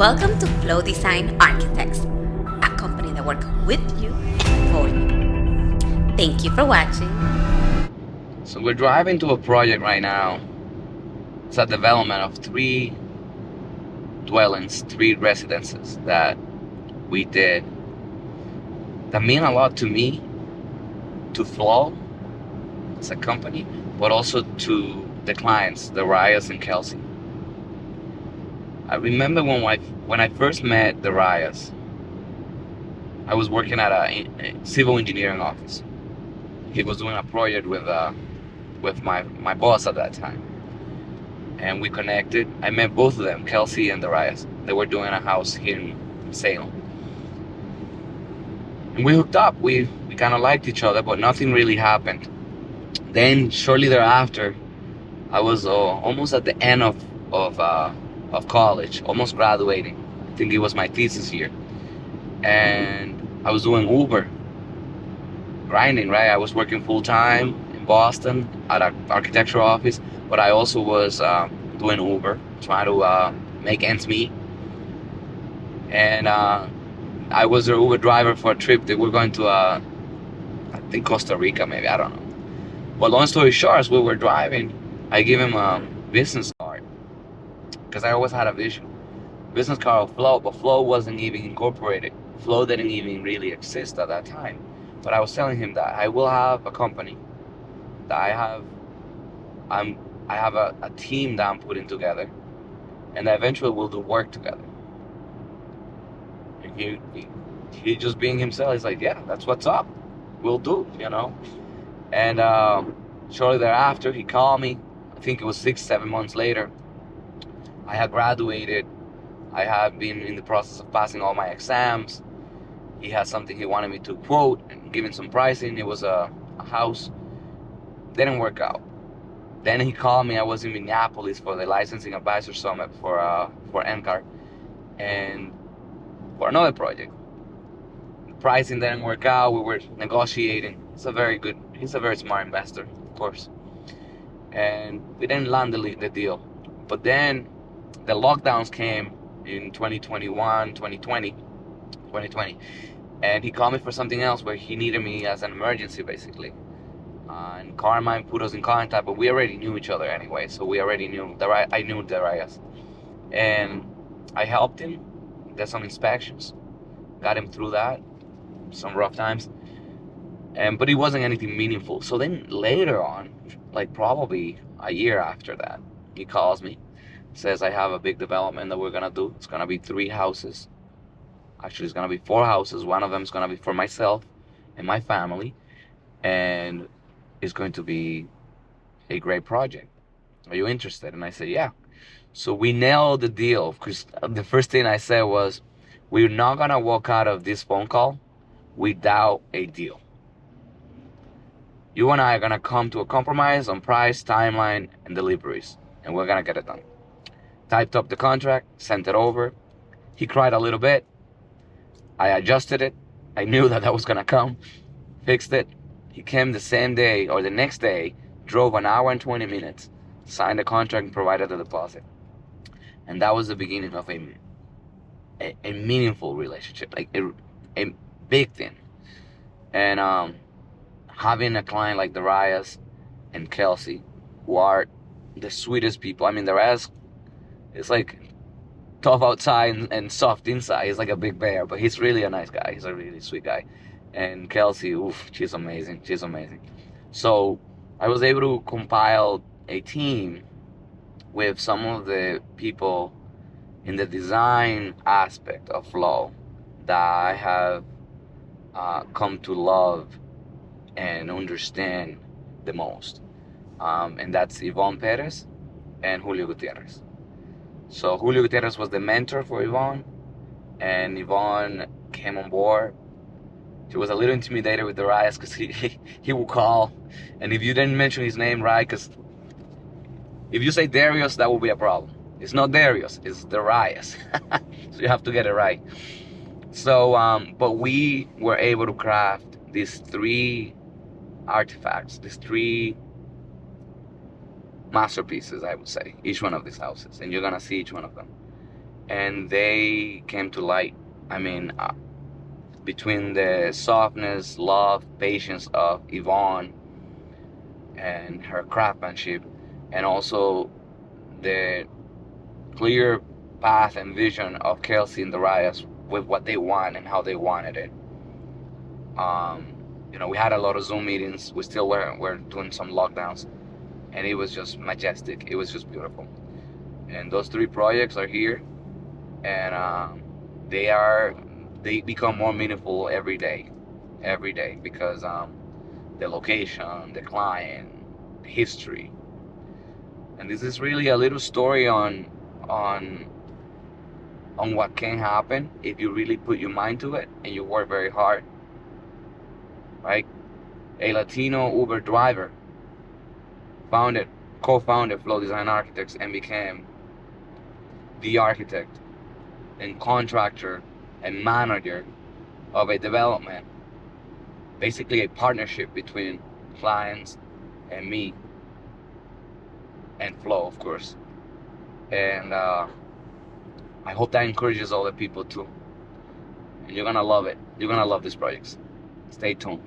Welcome to Flow Design Architects, a company that works with you for you. Thank you for watching. So we're driving to a project right now. It's a development of 3 dwellings, 3 residences that we did that mean a lot to me, to Flow as a company, but also to the clients, the Ryas and Kelsey. I remember when I first met the Ryas, I was working at a civil engineering office. He was doing a project with my boss at that time. And we connected. I met both of them, Kelsey and the Ryas. They were doing a house here in Salem. And we hooked up. We kind of liked each other, but nothing really happened. Then shortly thereafter, I was almost at the end of college, almost graduating. I think it was my thesis year. And I was doing Uber, grinding, right? I was working full time in Boston at an architectural office, but I also was doing Uber, trying to make ends meet. And I was their Uber driver for a trip that we're going to, I think Costa Rica, maybe, I don't know. But long story short, as we were driving, I gave him a business card because I always had a vision. Business card of Flow, but Flow wasn't even incorporated. Flow didn't even really exist at that time. But I was telling him that I will have a company, that I have a team that I'm putting together, and that eventually we'll do work together. And he just being himself, he's like, yeah, that's what's up. We'll do, you know. And shortly thereafter, he called me. I think it was 6-7 months later. I had graduated. I had been in the process of passing all my exams. He had something he wanted me to quote and give him some pricing. It was a house. Didn't work out. Then he called me. I was in Minneapolis for the Licensing Advisor Summit for NCARB and for another project. The pricing didn't work out. We were negotiating. He's a very smart investor, of course. And we didn't land the deal. But then the lockdowns came in 2020, and he called me for something else where he needed me as an emergency, basically. And Carmine put us in contact, but we already knew each other anyway, so we already knew I knew Darius, and I helped him, did some inspections, got him through that, some rough times, but it wasn't anything meaningful. So then later on, like probably a year after that, he calls me, says I have a big development that we're gonna do. It's gonna be 3 houses. Actually, it's gonna be 4 houses. One of them is gonna be for myself and my family, and it's going to be a great project. Are you interested? And I said, yeah. So we nailed the deal, because the first thing I said was, we're not gonna walk out of this phone call without a deal. You and I are gonna come to a compromise on price, timeline, and deliveries, and we're gonna get it done. Typed up the contract, sent it over. He cried a little bit. I adjusted it. I knew that was gonna come. Fixed it. He came the same day or the next day, drove an hour and 20 minutes, signed the contract, and provided the deposit. And that was the beginning of a meaningful relationship, like a big thing. And having a client like the Ryas and Kelsey, who are the sweetest people. I mean, the Ryas is like tough outside and soft inside. He's like a big bear, but he's really a nice guy. He's a really sweet guy. And Kelsey, she's amazing. She's amazing. So I was able to compile a team with some of the people in the design aspect of Flow that I have come to love and understand the most. And that's Yvonne Perez and Julio Gutierrez. So Julio Gutierrez was the mentor for Yvonne, and Yvonne came on board. She was a little intimidated with Darius because he would call, and if you didn't mention his name right, because if you say Darius, that will be a problem. It's not Darius, it's Darius. So you have to get it right. So, but we were able to craft these 3 artifacts, these 3 masterpieces, I would say, each one of these houses, and you're gonna see each one of them. and they came to light. I mean, between the softness, love, patience of Yvonne and her craftsmanship, and also the clear path and vision of Kelsey and Darius with what they want and how they wanted it. We had a lot of Zoom meetings. We still were doing some lockdowns, and it was just majestic. It was just beautiful. And those 3 projects are here, and they become more meaningful every day, because the location, the client, the history, and this is really a little story on what can happen if you really put your mind to it and you work very hard. Right? A Latino Uber driver co-founded Flow Design Architects and became the architect and contractor and manager of a development, basically a partnership between clients and me and Flow, of course. And I hope that encourages other people too. And you're gonna love it. You're gonna love these projects. Stay tuned.